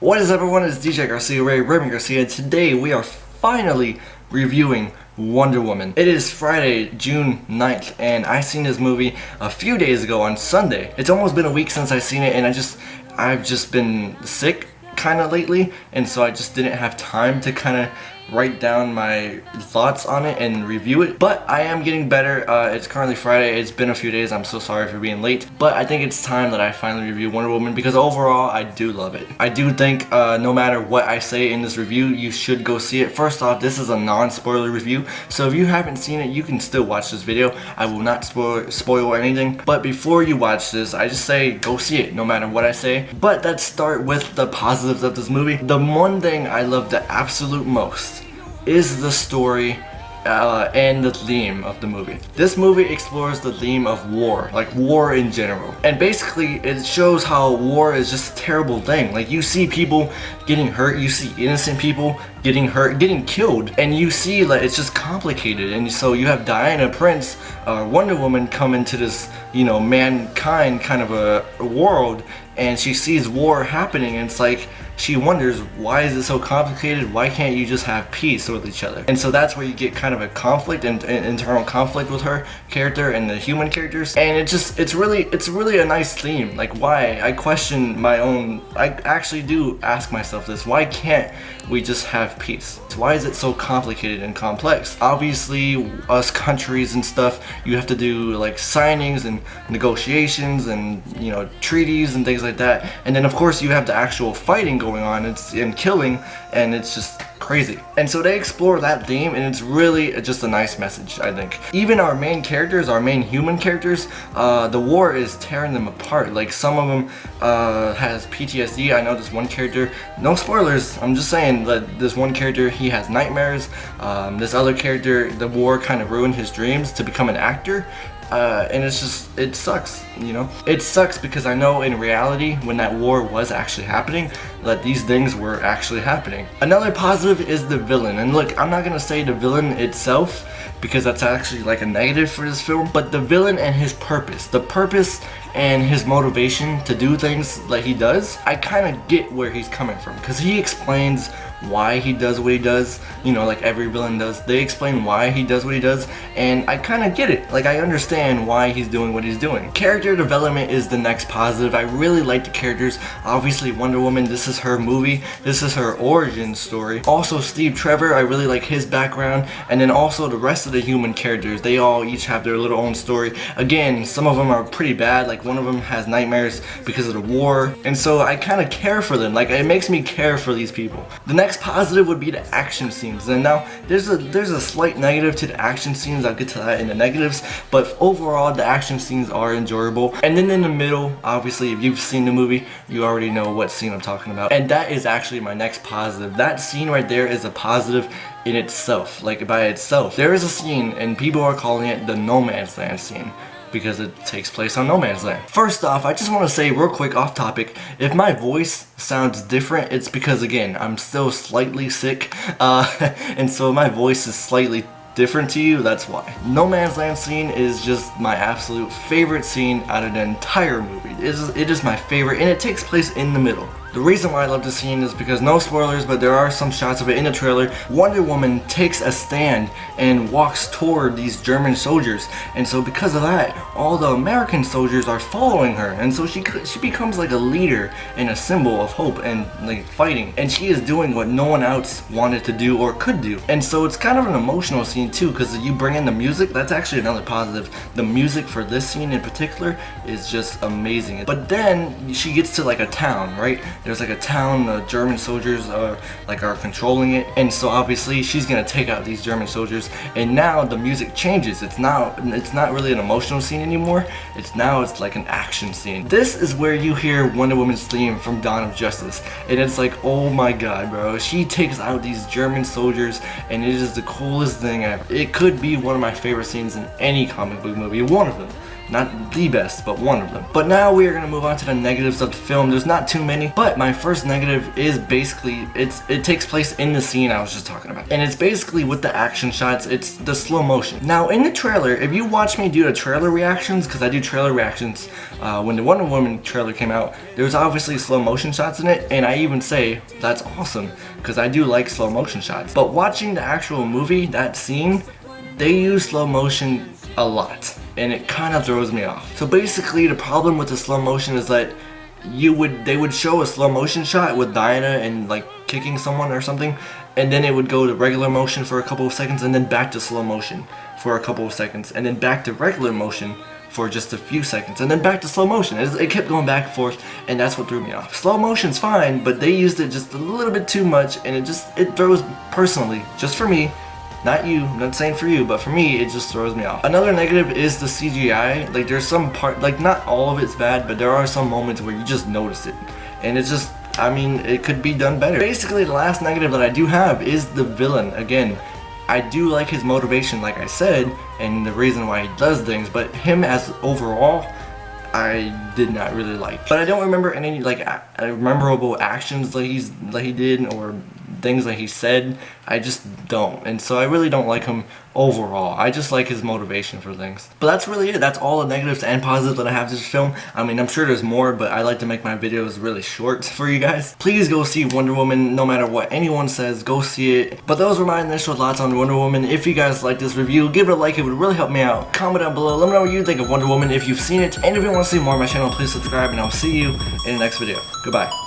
What is up, everyone? It's DJ Garcia, Raymond Garcia, and today we are finally reviewing Wonder Woman. It is Friday, June 9th, and I seen this movie a few days ago on Sunday. It's almost been a week since I seen it, and I've just been sick kind of lately, and so I just didn't have time to kind of write down my thoughts on it and review it, but I am getting better. It's currently Friday. It's been a few days. I'm so sorry for being late, but I think it's time that I finally review Wonder Woman because overall I do love it. I do think no matter what I say in this review, you should go see it. First off, this is a non-spoiler review, so if you haven't seen it, you can still watch this video. I will not spoil anything, but before you watch this, I just say go see it no matter what I say. But let's start with the positives of this movie. The one thing I love the absolute most is the story and the theme of the movie. This movie explores the theme of war, like war in general. And basically it shows how war is just a terrible thing. Like you see people getting hurt, you see innocent people getting hurt, getting killed, and you see like it's just complicated. And so you have Diana Prince, Wonder Woman, come into this, you know, mankind kind of a world, and she sees war happening, and it's like she wonders, why is it so complicated? Why can't you just have peace with each other? And so that's where you get kind of a conflict and internal conflict with her character and the human characters. And it's really a nice theme. Like, why? I question my own. I actually do ask myself this: why can't we just have peace? Why is it so complicated and complex? Obviously, us countries and stuff, you have to do like signings and negotiations and, you know, treaties and things like that. And then of course you have the actual fighting going on and killing, and it's just crazy. And so they explore that theme, and it's really just a nice message, I think. Even our main characters, our main human characters, the war is tearing them apart. Like some of them has PTSD. I know this one character, no spoilers, I'm just saying that this one character, he has nightmares. This other character, the war kind of ruined his dreams to become an actor. And it's just, it sucks, you know? It sucks because I know in reality, when that war was actually happening, that these things were actually happening. Another positive is the villain. And look, I'm not gonna say the villain itself, because that's actually like a negative for this film, but the villain and his purpose. The purpose and his motivation to do things like he does, I kind of get where he's coming from, because he explains why he does what he does, you know, like every villain does. They explain why he does what he does, and I kind of get it. Like, I understand why he's doing what he's doing. Character development is the next positive. I really like the characters. Obviously, Wonder Woman, this is her movie. This is her origin story. Also, Steve Trevor, I really like his background. And then also the rest of the human characters. They all each have their little own story. Again, some of them are pretty bad. Like, one of them has nightmares because of the war. And so I kind of care for them. Like, it makes me care for these people. The next positive would be the action scenes. And now there's a slight negative to the action scenes. I'll get to that in the negatives, but overall the action scenes are enjoyable. And then in the middle, obviously if you've seen the movie, you already know what scene I'm talking about, and that is actually my next positive. That scene right there is a positive in itself, like by itself. There is a scene, and people are calling it the No Man's Land scene, because it takes place on No Man's Land. First off, I just want to say real quick off topic, if my voice sounds different, it's because, again, I'm still slightly sick, and so my voice is slightly different to you, that's why. No Man's Land scene is just my absolute favorite scene out of the entire movie. It is my favorite, and it takes place in the middle. The reason why I love this scene is because, no spoilers, but there are some shots of it in the trailer. Wonder Woman takes a stand and walks toward these German soldiers, and so because of that, all the American soldiers are following her, and so she becomes like a leader and a symbol of hope and like fighting, and she is doing what no one else wanted to do or could do. And so it's kind of an emotional scene too, because you bring in the music. That's actually another positive. The music for this scene in particular is just amazing. But then she gets to like a town, right? There's like a town, the German soldiers are controlling it, and so obviously she's gonna take out these German soldiers, and now the music changes. It's not really an emotional scene anymore. It's like an action scene. This is where you hear Wonder Woman's theme from Dawn of Justice, and it's like, oh my god, bro, she takes out these German soldiers, and it is the coolest thing ever. It could be one of my favorite scenes in any comic book movie, one of them. Not the best, but one of them. But now we are going to move on to the negatives of the film. There's not too many, but my first negative is basically, it takes place in the scene I was just talking about. And it's basically with the action shots, it's the slow motion. Now in the trailer, if you watch me do the trailer reactions, because I do trailer reactions, when the Wonder Woman trailer came out, there's obviously slow motion shots in it, and I even say that's awesome, because I do like slow motion shots. But watching the actual movie, that scene, they use slow motion a lot, and it kind of throws me off. So basically the problem with the slow motion is that they would show a slow motion shot with Diana and like kicking someone or something, and then it would go to regular motion for a couple of seconds, and then back to slow motion for a couple of seconds, and then back to regular motion for just a few seconds, and then back to slow motion. It kept going back and forth, and that's what threw me off. Slow motion's fine, but they used it just a little bit too much, and it throws, personally, just for me, not you, I'm not saying for you, but for me, it just throws me off. Another negative is the CGI. Like, there's some part, like, not all of it's bad, but there are some moments where you just notice it. And it's just, I mean, it could be done better. Basically, the last negative that I do have is the villain. Again, I do like his motivation, like I said, and the reason why he does things, but him as overall, I did not really like. But I don't remember any, like, memorable actions that he did, or things that he said. I just don't, and so I really don't like him overall. I just like his motivation for things. But that's really it. That's all the negatives and positives that I have to this film. I mean, I'm sure there's more, but I like to make my videos really short for you guys. Please go see Wonder Woman, no matter what anyone says, go see it. But those were my initial thoughts on Wonder Woman. If you guys like this review, give it a like, it would really help me out. Comment down below, let me know what you think of Wonder Woman if you've seen it, and if you want to see more of my channel, please subscribe, and I'll see you in the next video. Goodbye.